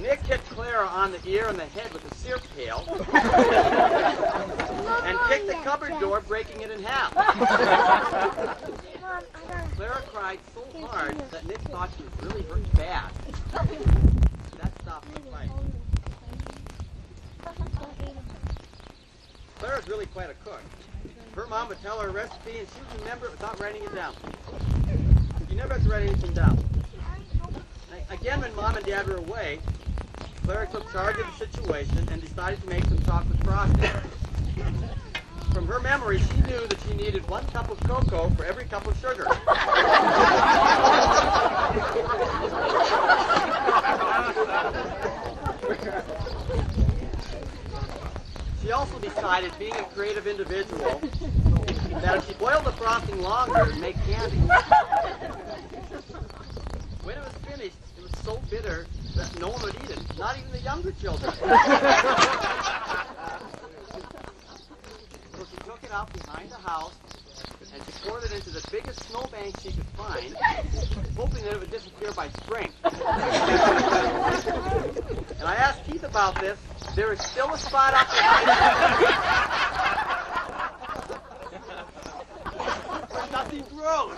Nick hit Clara on the ear and the head with a syrup pail and kicked the cupboard door, breaking it in half. Clara cried so hard that Nick thought she was really hurt bad. That stopped the fight. Clara's really quite a cook. Her mom would tell her a recipe and she would remember it without writing it down. You never have to write anything down. Again, when Mom and Dad were away, Clara took charge of the situation and decided to make some chocolate frosting. From her memory, she knew that she needed 1 cup of cocoa for every cup of sugar. She also decided, being a creative individual, that if she boiled the frosting longer, it would make candy. When it was finished, it was so bitter that no one would eat it, not even the younger children. So she took it out behind the house and she poured it into the biggest snowbank she could find, hoping that it would disappear by spring. And I asked Keith about this. There is still a spot up behind it. Where nothing grows.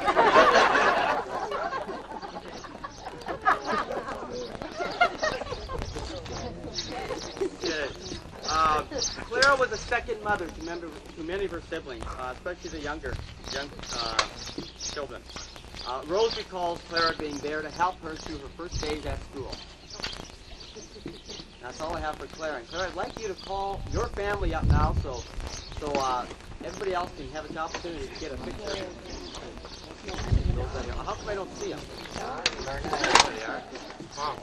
Clara was a second mother to many of her siblings, especially the young children. Rose recalls Clara being there to help her through her first days at school. That's all I have for Clara. And Clara, I'd like you to call your family up now so everybody else can have an opportunity to get a picture. How come I don't see them? There they are. Mom.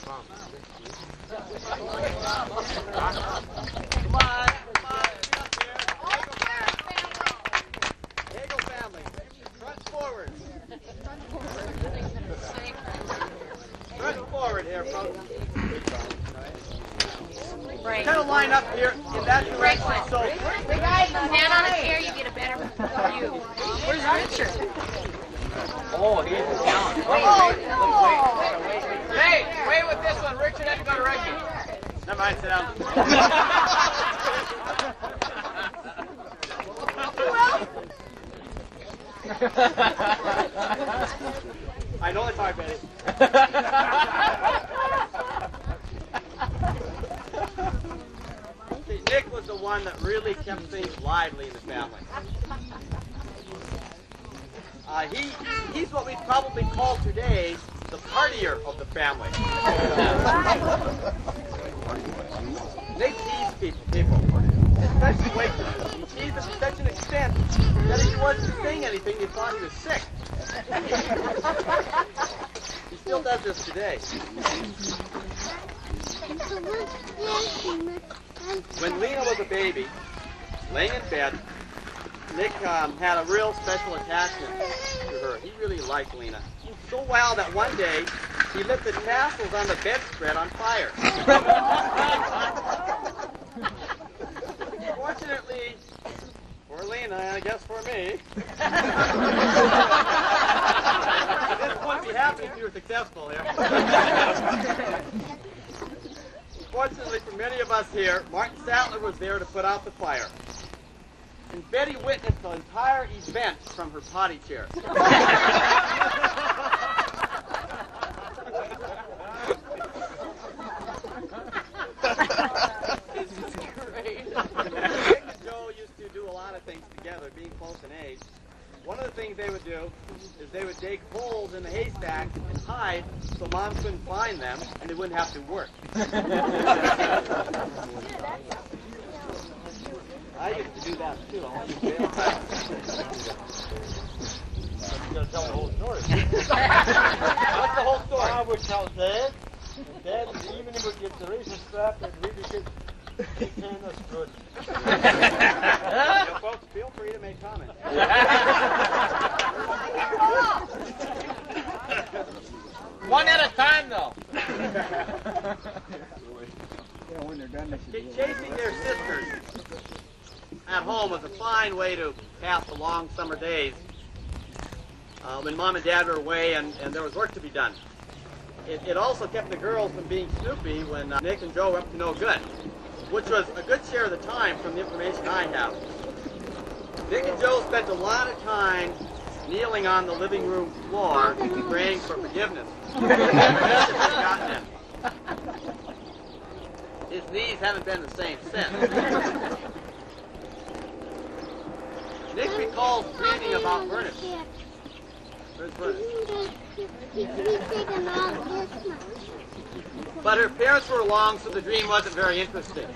Come on, get up here. Hagel family. Front forward. Front forward here, folks. Right. Kind of line up here in that direction. So, the guy stand on a chair, you get a better view. Where's Richard? Oh, he's down. Wait. Hey, wait with this one. Richard had to go to rugby. Never mind, sit down. I know it's hard, Betty. See, Nick was the one that really kept things lively in the family. He's what we'd probably call today the partier of the family. Nick teased people, especially waitresses. He teased them to such an extent that if he wasn't saying anything, they thought he was sick. He still does this today. When Lena was a baby, laying in bed, Nick had a real special attachment to her. He really liked Lena. So well that one day, he lit the tassels on the bedspread on fire. Fortunately, for Lena, and I guess for me, this wouldn't be happening if you were successful here. Fortunately for many of us here, Martin Sattler was there to put out the fire. And Betty witnessed the entire event from her potty chair. This is great. Nick and Joe used to do a lot of things together, being close in age. One of the things they would do is they would dig holes in the haystack and hide so Mom couldn't find them and they wouldn't have to work. I used to do that too. I want to jail. You're going to tell the whole story. What's the whole story? I would tell Dad. And Dad in the evening would get the razor strap and we would get and that's good. You folks, feel free to make comments. One at a time, though. Chasing their sisters at home was a fine way to pass the long summer days when Mom and Dad were away and there was work to be done. it also kept the girls from being snoopy when Nick and Joe were up to no good, which was a good share of the time from the information I have. Nick and Joe spent a lot of time kneeling on the living room floor praying for forgiveness. His knees haven't been the same since. Nick recalls dreaming about Ernest. Where's Ernest? But her parents were along, so the dream wasn't very interesting.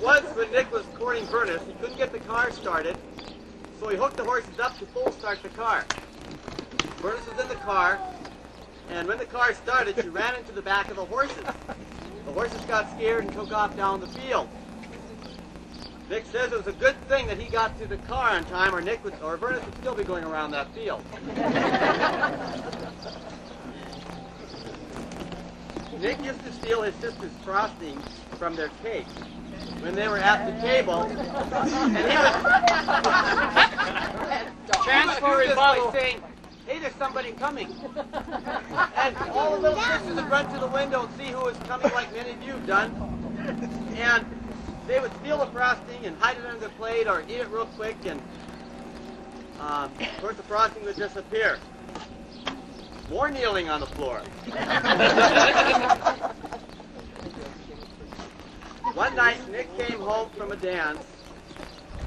Once, when Nick was courting Ernest, he couldn't get the car started, so he hooked the horses up to full start the car. Ernest was in the car, and when the car started, she ran into the back of the horses. The horses got scared and took off down the field. Nick says it was a good thing that he got to the car on time, or Ernest would still be going around that field. Nick used to steal his sister's frosting from their cake when they were at the table, and he would transfer it by saying, "Hey, there's somebody coming." And all the little sisters would run to the window and see who was coming, like many of you have done. And they would steal the frosting and hide it under the plate or eat it real quick, and of course the frosting would disappear. More kneeling on the floor. One night, Nick came home from a dance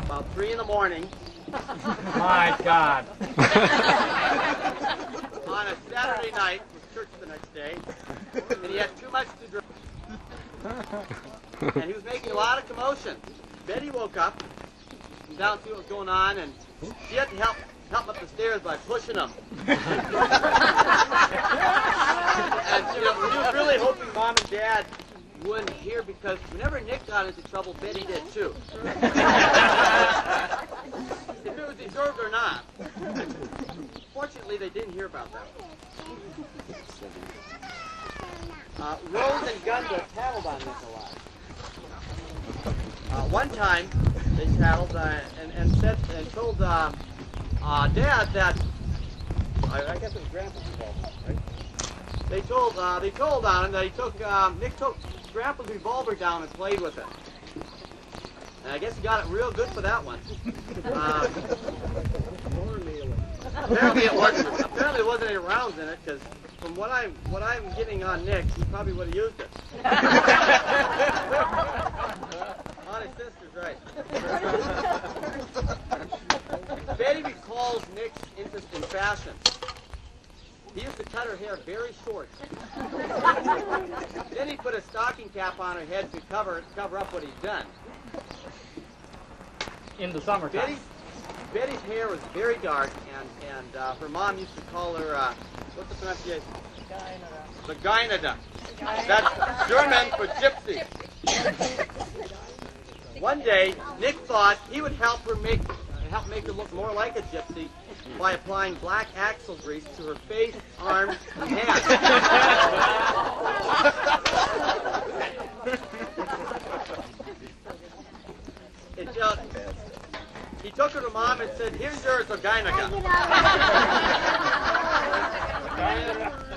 about 3 in the morning. My God. On a Saturday night, with church the next day, and he had too much to drink. And he was making a lot of commotion. Betty woke up, and down to see what was going on, and she had to help him up the stairs by pushing him. And she was really hoping Mom and Dad wouldn't hear, because whenever Nick got into trouble, Betty did too. If it was deserved or not. Fortunately, they didn't hear about that. Rose and Gunda tattled on Nick a lot. One time, they tattled and told Dad that I guess it was Grandpa's revolver, right? They told on him that Nick took Grandpa's revolver down and played with it. And I guess he got it real good for that one. Apparently there wasn't any rounds in it, because from what I'm getting on Nick, he probably would have used it. On his sister's right. Betty recalls Nick's interest in fashion. He used to cut her hair very short. Then he put a stocking cap on her head to cover up what he'd done. In the summertime. Betty's hair was very dark, and her mom used to call her, what's the pronunciation? Vagina. That's German for gypsy. One day, Nick thought he would help make her look more like a gypsy by applying black axle grease to her face, arms, and hands. He took her to Mom and said, "Here's your vagina."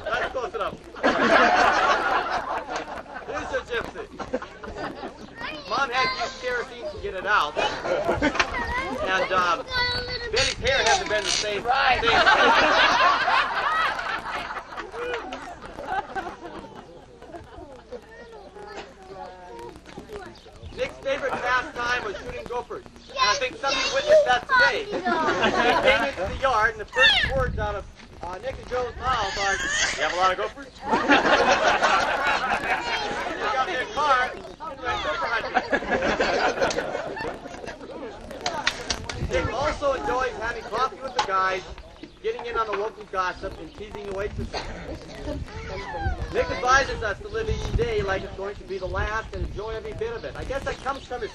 That's close enough. Here's a gypsy. Mom had to use kerosene to get it out. And Betty's hair hasn't been the same. Nick's favorite pastime was shooting gophers. And I think some of you witnessed that today. They came into the yard, and the first words out of Nick and Joe's mouths are, "You have a lot of gophers?" They got in their car and went gopher hunting. Nick also enjoys having coffee with the guys, getting in on the local gossip, and teasing the waitresses. Nick advises us to live each day like it's going to be the last and enjoy every bit of it. I guess that comes from his